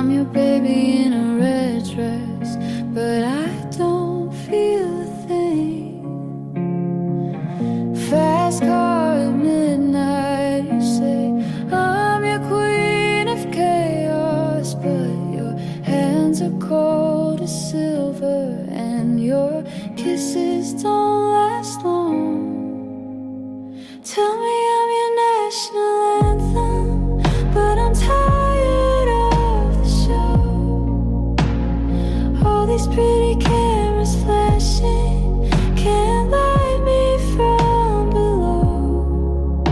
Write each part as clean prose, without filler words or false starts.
I'm your baby in a red dress, but I don't feel a thing. Fast car at midnight, you say I'm your queen of chaos, but your hands are cold as silver and your kisses don't last long. Tell me I'm your national anthem, but I'm tired of the show. All these pretty cameras flashing can't light me from below.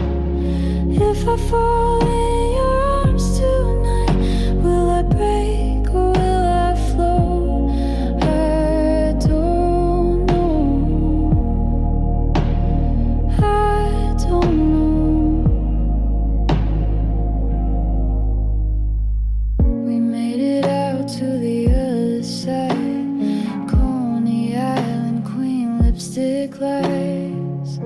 If I fall in your arms tonight, will I break or will I float? I don't know. I don't know. We made it out to the other side. Coney Island, queen lipstick lights.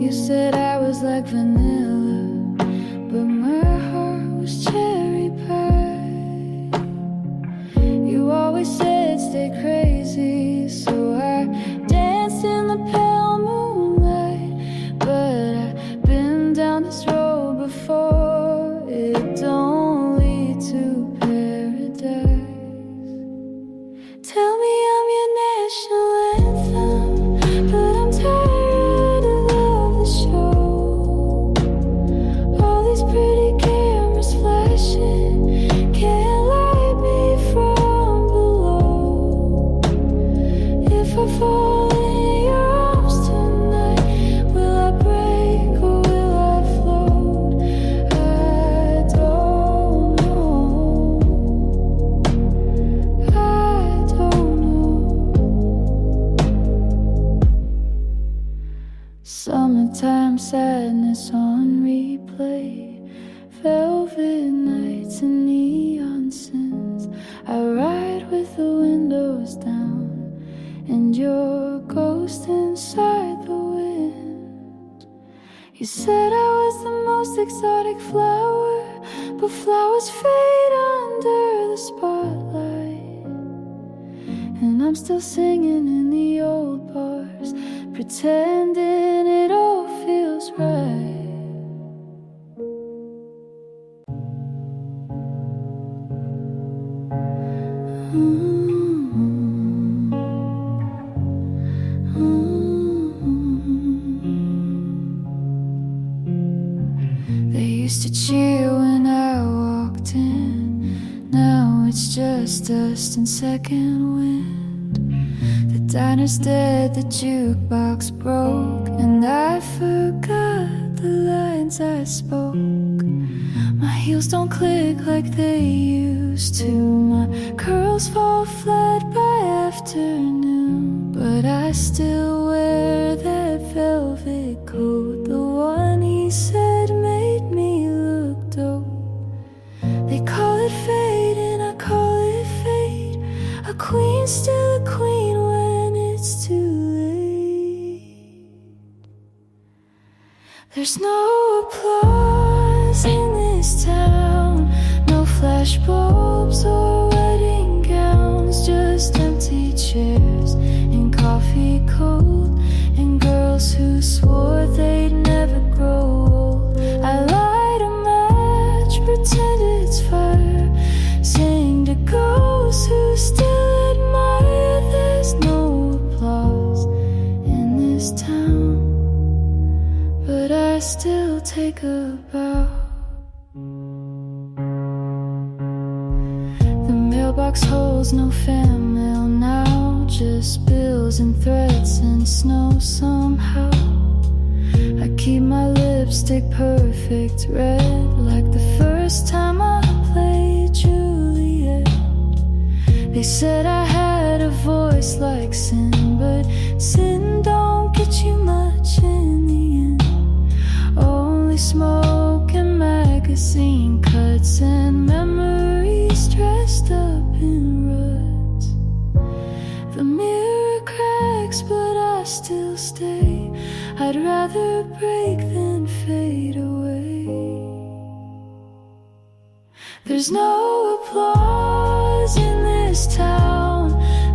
You said I was like vanilla, but my heart was cherry pie. You always said stay crazy, so I danced in the pale moonlight. But I've been down this road before, it don't lead to paradise. Tell me I'm your national anthem, but I'm tired of the show. All these pretty cameras flashing can't light me from below. If I fall in your arms tonight, will I break or will I float? I don't know. I don't know. Summertime sadness on replay, velvet nights and neon sins. I ride with the windows down and your ghost inside the wind. You said I was the most exotic flower, but flowers fade under the spotlight. And I'm still singing in the old bars, pretending it all feels right. They used to cheer when I walked in. Now it's just dust and second wind. The diner's dead, the jukebox broke, and I forgot the lines I spoke. My heels don't click like they used to. My curls fall flat by afternoon, but I still wear that velvet coat, the one he said made me look dope. They call it fate and I call it fate. A queen's still a queen when it's too late. There's no applause in this town, no flash bulbs or wedding gowns, just empty chairs and coffee cold, and girls who swore they'd never grow old. I light a match, pretend it's fire, sing to ghosts who still admire. There's no applause in this town, but I still take a bow. The mailbox holds no fan mail now, just bills and threats and snow somehow. I keep my lipstick perfect red, like the first time I played Juliet. They said I had a voice like sin, but sin don't get you much in the end. Only smoke and magazine cuts and memories dressed up in ruts. The mirror cracks, but I still stay. I'd rather break than fade away. There's There's no applause in this town,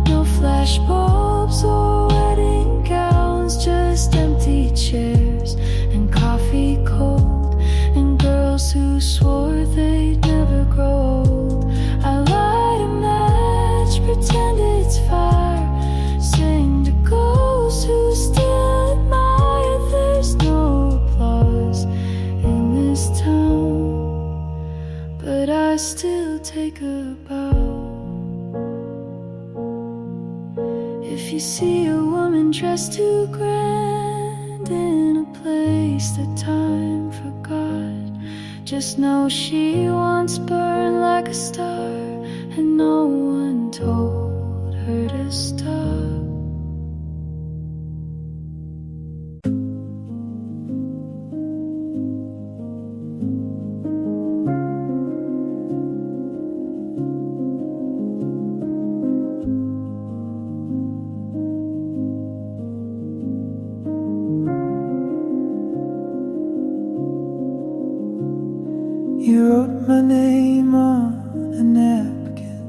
no flash bulbs or wedding gowns, just empty chairs and coffee cold, and girls who swore they'd never grow old. I light a match, pretend it's fire, sing to ghosts who still admire. There's no applause in this town, but I still take a bow. If you see a woman dressed too grand in a place that time forgot, just know she once burned like a star, and no one told her to stop. You wrote my name on a napkin,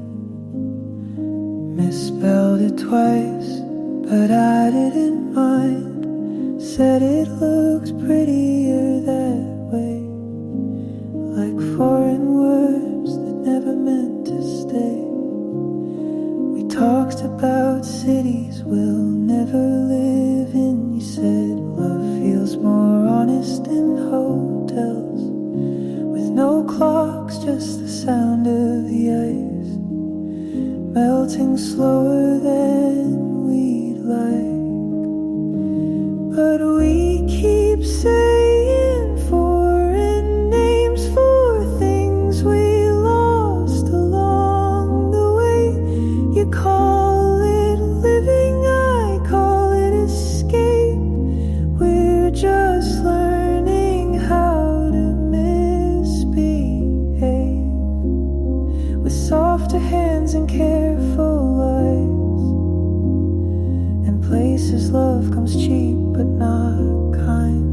misspelled it twice, but I didn't mind. Said it looks prettier that way, like foreign words that never meant to stay. We talked about cities we'll never live in. You said love feels more honest in hotels, no clocks, just the sound of the ice melting slower than we'd like. But we keep saying foreign names for things we lost along the way. You call it living, I call it escape. We're just learning how to with softer hands and careful eyes, and places love comes cheap but not kind.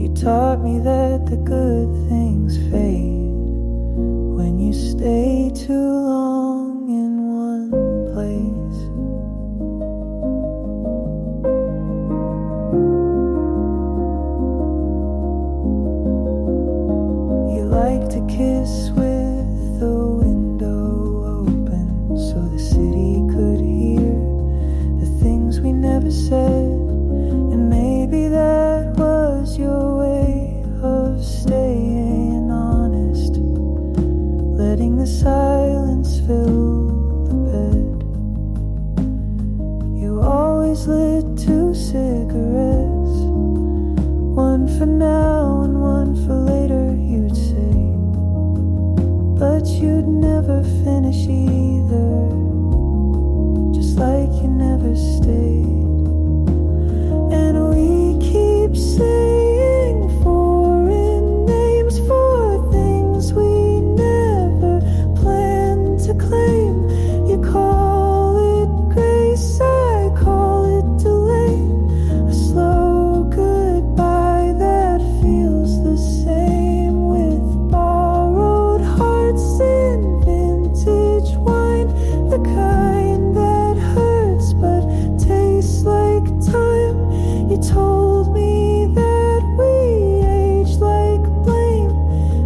You taught me that the good things fade when you stay too long in one place. You like to kiss with the window open so the city could hear the things we never said. And maybe that was your way of staying honest, letting the silence fill the bed. You always lit 2 cigarettes, one for now and one for later, you'd say, but you'd never finish either, just like you never stayed. And we keep saying foreign names for things we never planned to claim. You call it grace, I call it delay, a slow goodbye that feels the same, with borrowed hearts in vintage wine, the kind that hurts but tastes like time. You told me that we age like blame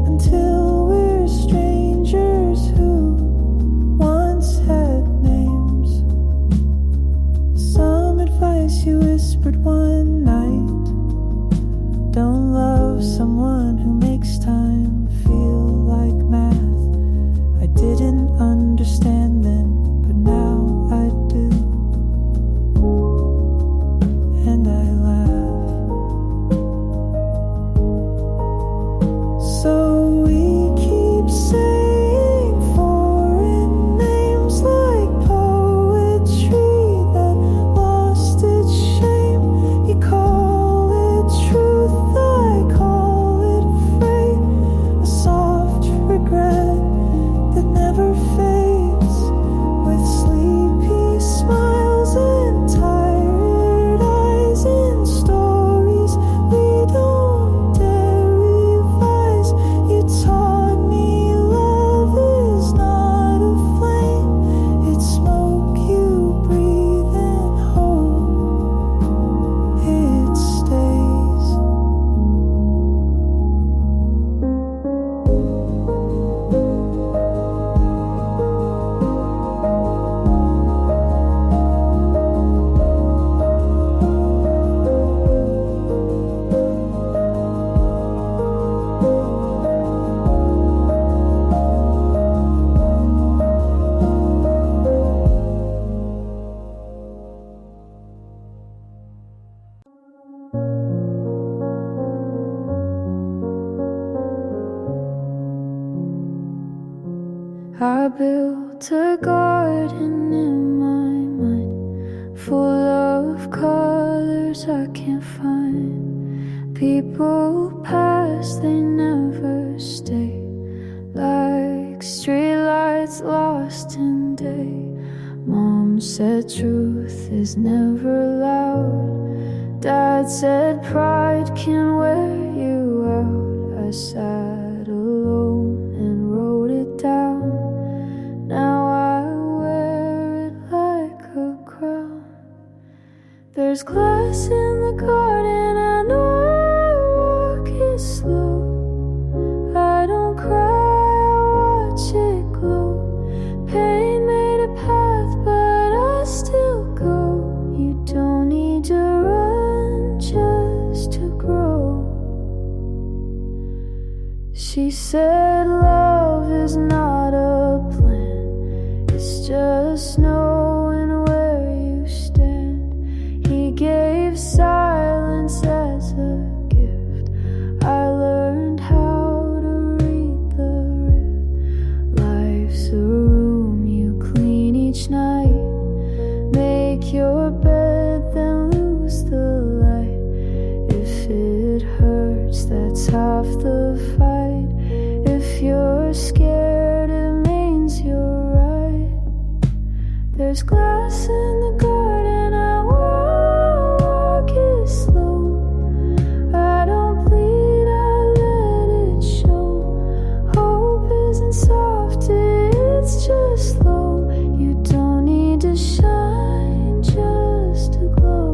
until we're strangers who once had names. Some advice you whispered one night: don't love someone who makes time feel like math. I didn't understand then, but now I do, and I laugh. So we keep saying foreign names like poetry that lost its shame. You call it truth, I call it fate. I built a garden in my mind, full of colors I can't find. People pass, they never stay, like streetlights lost in day. Mom said truth is never loud. Dad said pride can wear you out. I sat alone and wrote it down. Now I wear it like a crown. There's glass in the garden, I know I walk it slow. I don't cry, I watch it glow. Pain made a path, but I still go. You don't need to run just to grow. She said love is not a plan, it's just knowing where you stand. He gave silence as a gift. I learned how to read the rift. Life's a room you clean each night. Make your bed, then lose the light. If it hurts, that's half the fight. If you're scared, it means you're right. There's glass in the garden, I walk it slow. I don't bleed, I let it show. Hope isn't soft, it's just slow. You don't need to shine just to glow.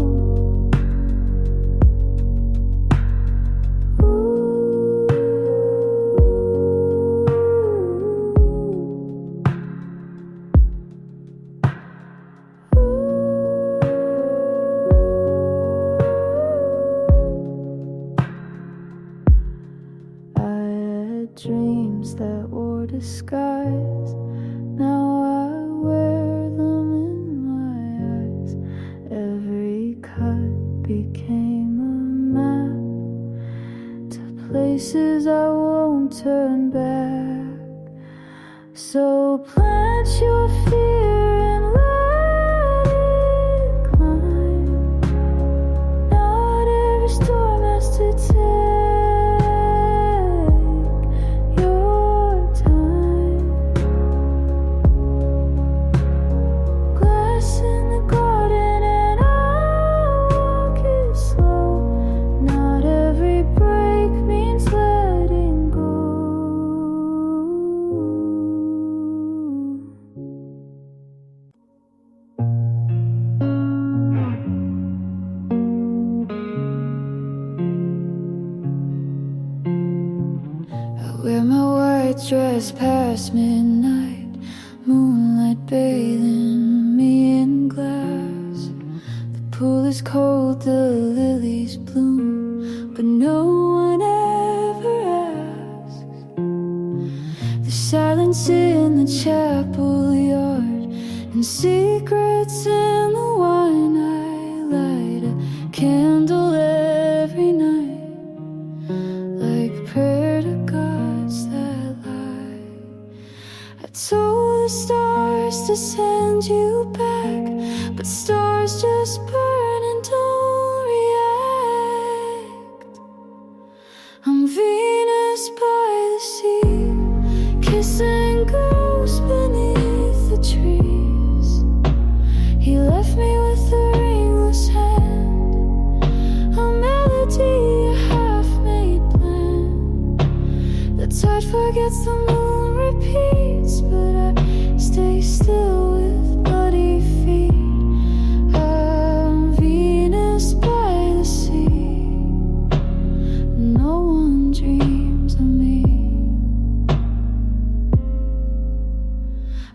Dreams that wore disguise, now I wear them in my eyes. Every cut became a map to places I won't turn back. So plant your fear and let it climb. Not every storm has to take wear my white dress past midnight, moonlight bathing me in glass. The pool is cold, the lilies bloom, but no one ever asks. There's silence in the chapel yard, and secrets in the wine. I light a candle every night, like prayer to gods that lie. I told the stars to send you back, but stars just burn and don't react. I'm Venus by the sea, kissing ghosts beneath the trees. He left me with a ringless hand, a melody, a half-made plan. The tide forgets, the moon repeats, but I stay still with bloody feet. I'm Venus by the sea, no one dreams of me.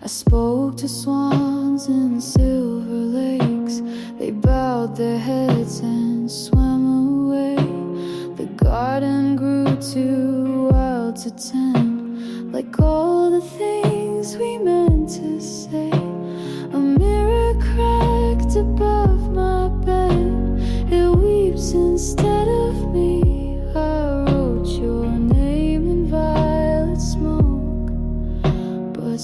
I spoke to swans in silver lakes. They bowed their heads and swam away. The garden grew too wild to tend, like all the things we meant to say. A mirror cracked above my bed, it weeps instead of me. I wrote your name in violet smoke, but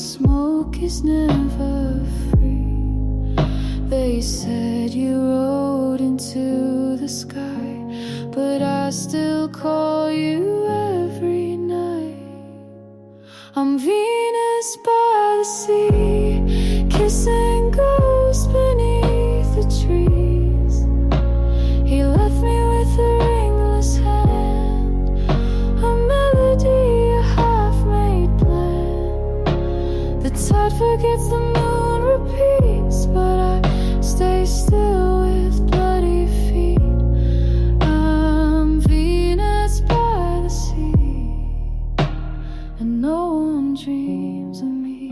still call you every night. I'm Venus by the sea, kissing ghosts beneath the trees. He left me with a ringless hand, a melody, a half-made plan. The tide forgets, the moon repeats, but I stay still with bloody feet. I'm Venus by the sea, and no one dreams of me.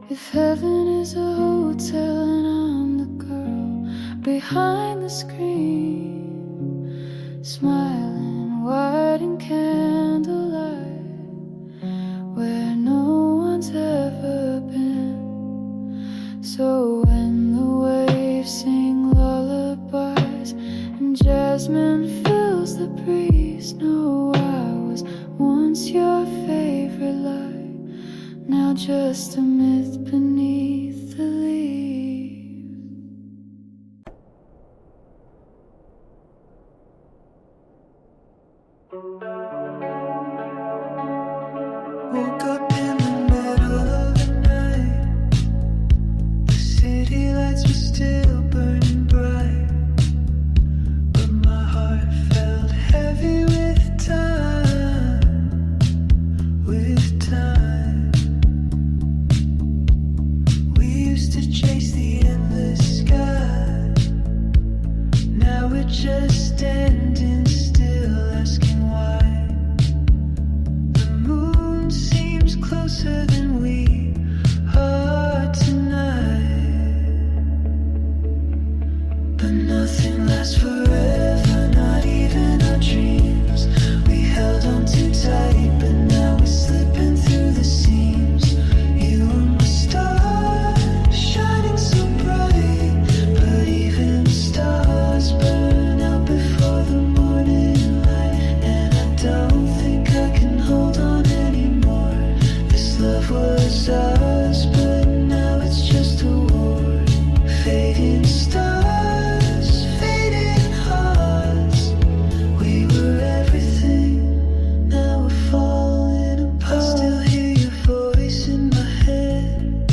If heaven is a hotel and I'm the girl behind the screen, smiling white in candlelight, where no one's ever been. So when the waves sing lullabies and jasmine fills the breeze, know I was once your favorite light, now just a myth beneath the leaves. Woke up in the middle of the night. The city lights were still burning bright, but my heart felt heavy with time, with time. We used to chase the endless sky. Now we're just standing still, asking why. The moon seems closer than we are tonight, but nothing lasts forever, not even our dreams. We held on too tight, but now we're slipping through the seams. You were my star, shining so bright, but even the stars burn out before the morning light. And I don't think I can hold on anymore. This love was ours, but now it's just a war. Fading stars, fading hearts. We were everything, now we're falling apart. I still hear your voice in my head.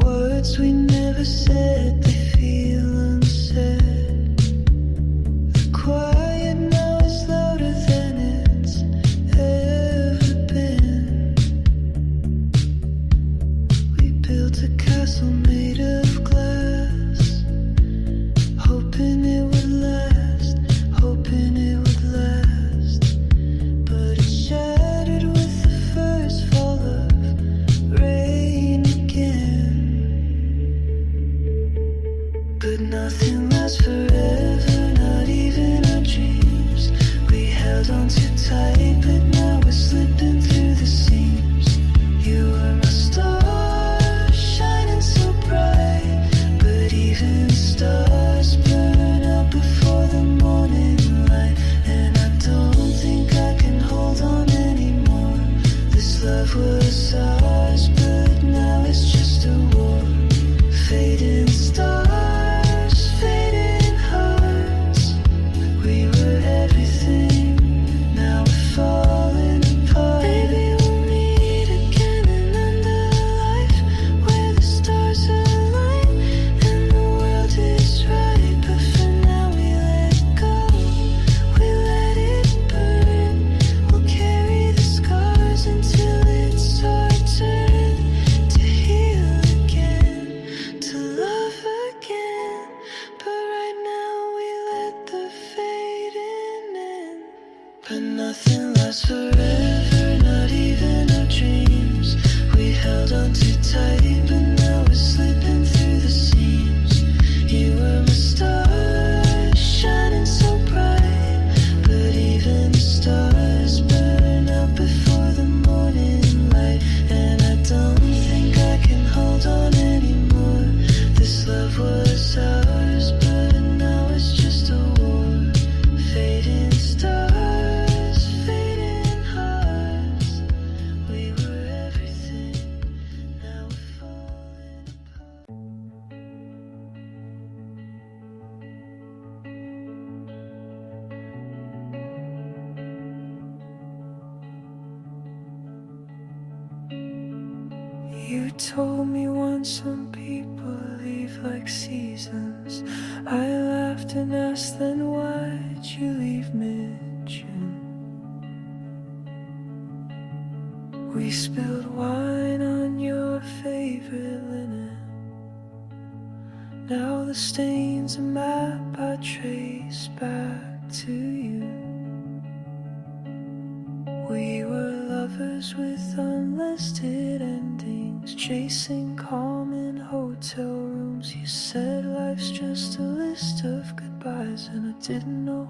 Words we never said, they feel unsaid. The quiet now is louder than it's ever been. We built a castle made of glass, hoping it would last, hoping it would last. But it shattered with the first fall of rain again. But nothing lasts forever, not even our dreams. We held on too tight, but now we're slipping through the seams. You were my star, shining so bright, but even the stars burn out before the morning light. And I don't think I can hold on anymore. This love was ours, but now it's just a war. Fading stars, fading hearts. We were everything, now we're falling apart. Maybe we'll meet again in another life, where the stars align and the world is right. But for now we let go, we let it burn. We'll carry the scars until it's our turn to heal again, to love again. But right now we let the fading in. But nothing lasts forever, not even our dreams. We held on too tight, but now we're slipping through the seams. You were my star, shining so bright, but even the stars burn out before the morning light. And I don't think I can hold on anymore. This love was ours, but now it's just a war. Fading stars, fading hearts. We were everything, You told me once some people leave like seasons. I laughed and asked, then why'd you leave mid-June? We spilled wine on your favorite linen. Now the stain's a map I trace back to you. We were lovers with unlisted endings, chasing calm in hotel rooms. You said life's just a list of goodbyes, and I didn't know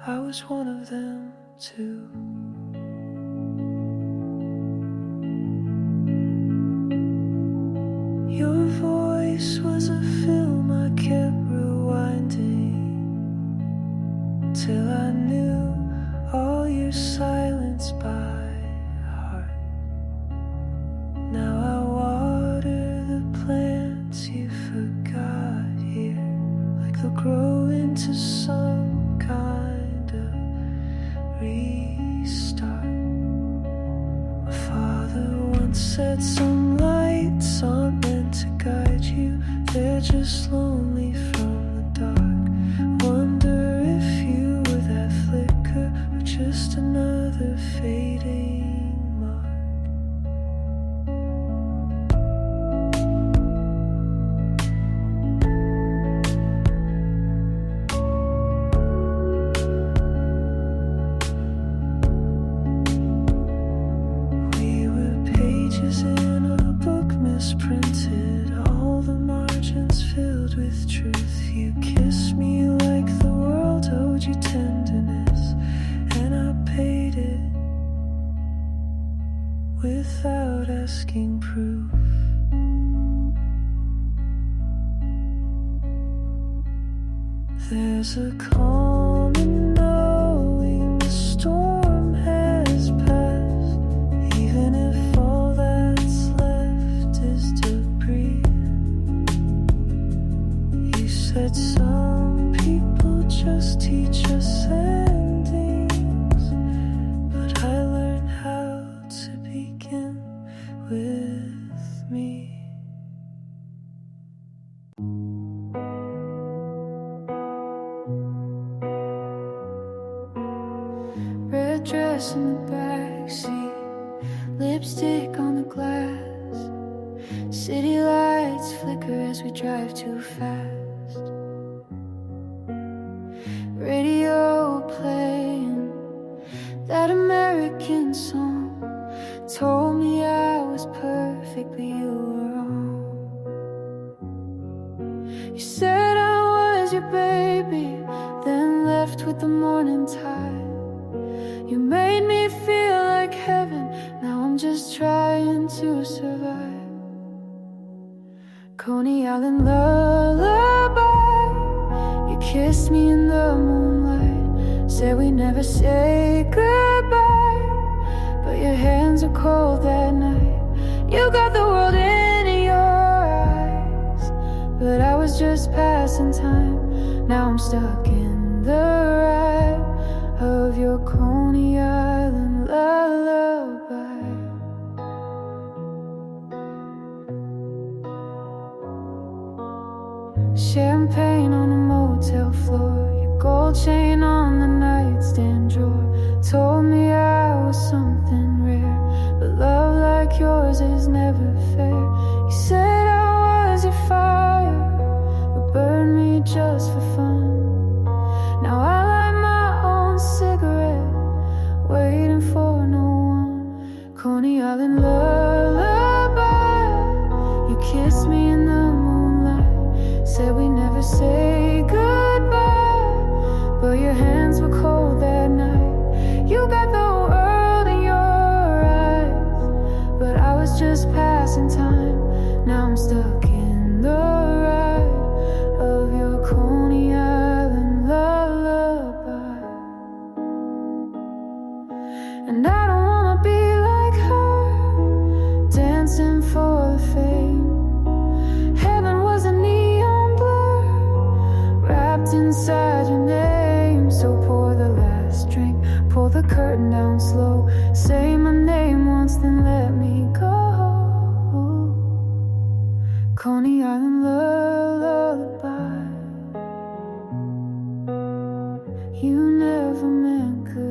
I was one of them too. Your voice was a film I kept rewinding till I knew all your silence by heart. Now I water the plants you forgot here, like they'll grow into some kind of restart. My father once said some lights aren't meant to guide you, they're just lonely from the dark. Wonder if you were that flicker or just another fading mark. We were pages in a book misprinted, all the margins filled with truth. You kissed me like the world owed you tenderness, and I paid it without asking proof. There's a calm in knowing the storm has passed, even if all that's left is debris. You said some people just teach us endings, but I learned how to begin with me. Red dress in the backseat, lipstick on the glass. City lights flicker as we drive too fast. Radio playing that American song, told me I was perfect but you were wrong. You said I was your baby, then left with the morning tide. You made me feel like heaven, now I'm just trying to survive. Coney Island lullaby, you kissed me in the moonlight, said we never say goodbye, but your hands were cold that night. You got the world in your eyes, but I was just passing time. Now I'm stuck in the ride of your Coney Island lullaby. Champagne on a motel floor, your gold chain on the nightstand drawer, told me I was something rare, but love like yours is never fair. You said I was your fire, but burned me just for fun. Now I light my own cigarette, waiting for no one. Coney Island lullaby, you kissed me in the moonlight, said we never say goodbye, but your hands were cold that night. You got the world in your eyes, but I was just passing time. Now I'm stuck in the ride of your Coney Island lullaby. And I don't wanna be like her, dancing for the fame. Heaven was a neon blur, wrapped inside your name. So pour the last drink, pull the curtain down slow, say my name once, then let me go. Coney Island lullaby. You never meant good.